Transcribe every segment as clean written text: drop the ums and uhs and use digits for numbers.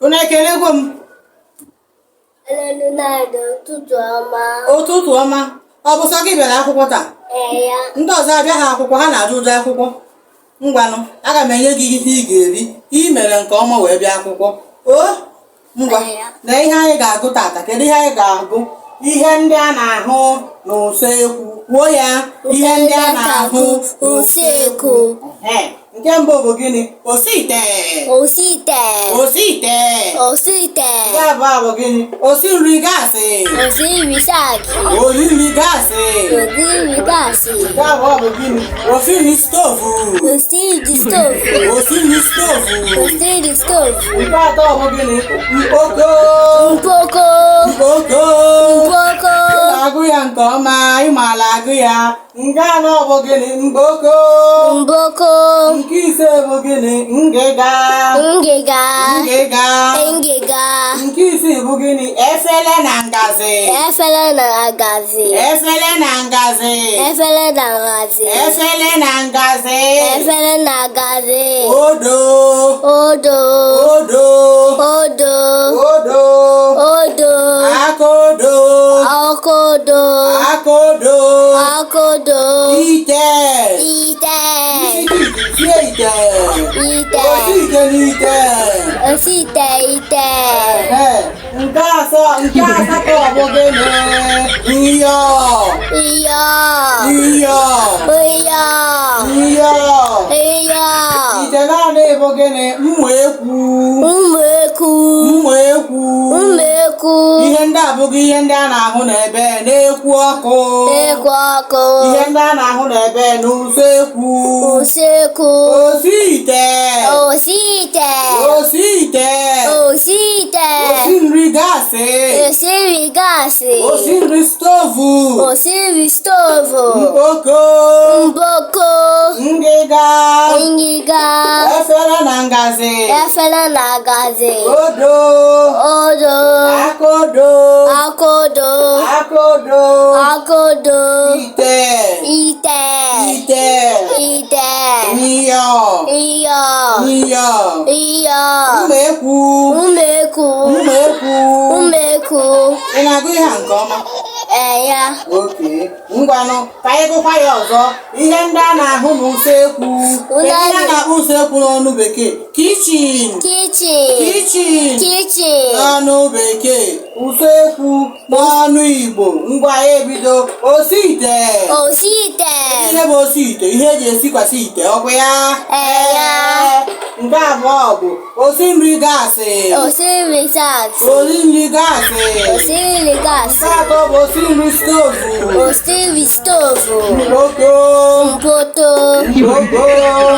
Unu ekelegwo m. Ụtụtụ ọma. Ụtụtụ ọma. Ọ bụ sọ gị bịara akwụkwọ taa? Ya. Ndị ọzọ abịaghị akwụkwọ, ha na-ajụ ụjọ akwụkwọ. Ngwanụ, aga m enye gị ihe ị ga-eri. Ị mere nke ọma wee bịa akwụkwọ. O, ngwa, na ihe anyị ga-agụ tata. Kedu ihe anyị ga-agụ? Ihe ndị a na-ahụ n'usekwu. Kwuo ya. Ihe ndị a na-ahụ n'usekwu. Nke mbụ bụ gịnị? Osiite. Osiite. Osiite. Osiite. Nke abụọ bụ gịnị? Osi nri gaasị. Osi nri gaasị. Osi nri gaasị. Osi nri gaasị. Nke abụọ bụ gịnị? Osi nri stovu. Osi nri stovu. Osi nri stovu. Osi nri stovu. Nke atọ bụ gịnị? Mkpoko. Mkpoko. Mkpoko. Mkpoko. Ị na-agụ ya nke ọma, ị maara agụ ya. Nke anọ bụ gịnị? Mkpoko. Mkpoko. Nke ise bụ gịnị? Ngịga. Ngịga. Ngịga. Ngịga. Nke isii bụ gịnị? Efere na ngazi. Efere na ngazi. Efere na ngazi. Efere na ngazi. Efere na ngazi. Efere na ngazi. Odo. Odo. Odo. Odo. Odo. Odo. Akodo. Akodo. Akodo. Akodo. Ite. Ite. Sie ite. Ite. Osi ite n'ite. Osiite ite. Nke asatọ bụ gịnị? Nyọ. Iyo. Nyọ. Iyo. Nyọ. Iyo. Ite naanị bụ gịnị? Mma ekwu. Mma ekwu. Mma ekwu. Mma ekwu. Ihe ndị a bụghị ihe ndị a na-ahụ n'ebe na-ekwu ọkụ. Ekwu ọkụ. Ihe ndị a na-ahụ n'ebe n'usekwu. Usekwu. Osiite. Osiite. Osiite. Osiite. Osi nri gaasị. Osi nri gaasị. Osi nri stovu. Osi nri stovu. Mkpoko. Mkpoko. Ngịga. Ngịga. Efere na ngazi. Efere na ngazi. Odo. Odo. Akodo. Akodo. Akodo. Akodo. Ite. Ite. Ite. Ite. Nyọ. Iyo. Nyọ. Iyo. Mma ekwu. Mma ekwu. Mma ekwu. Mma ekwu. Ị na-agụ ihe a nke ọma? Ya. Oke. Ngwanụ, ka anyị gụkwa ya ọzọ. Ihe ndị a na-ahụ n'usekwu. Kedu ihe a na-akpọ usekwu n'ọnụ bekee? Kichin. Kichin. Kichin. Kichin. N'ọnụ bekee. Usekwu n'ọnụ Igbo. Ngwa ya ebido. Osiite. Osiite. Ihe bụ osiite? Ihe eji esikwasị ite, ọkwa ya? Ya. Nke abụọ bụ osi nri gaasị. Osi nri gaasị. Osi nri gaasị. Osi nri gaasị. Nke atọ bụ osi nri stovu. Osi nri stovu. Mkpoko. Mkpoto. Mkpoko.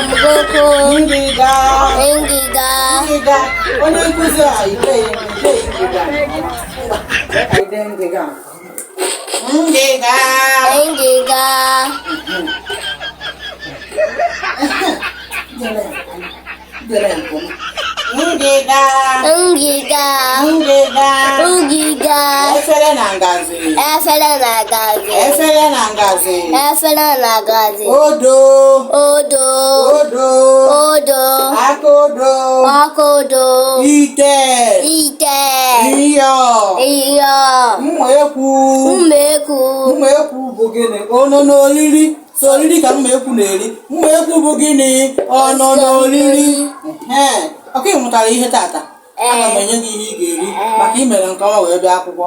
Mkpoko. Ngịga. Ngịga. Ngịga. Onye nkụzi a ide ngịga. Ide ngịga. Ngịga. Ngịga. Ngịga. Ngịga. Ngịga. Ngịga. Efere na ngazi. Efere na ngazi. Efere na ngazi. Efere na ngazi. Odo. Odo. Odo. Odo. Akodo. Akodo. Ite. Ite. Nyọ. Iyo. Mma ekwu. Mma ekwu. Mma ekwu bụ gịnị? Ọnọ n'oriri. So oriri ka mma ekwu na-eri. Mma ekwu bụ gịnị? Ọnọ n'oriri. Ọkụ ị mụtara ihe tata. Aga m enye gị ihe ị ga-eri maka imere nke ọma wee bịa akwụkwọ.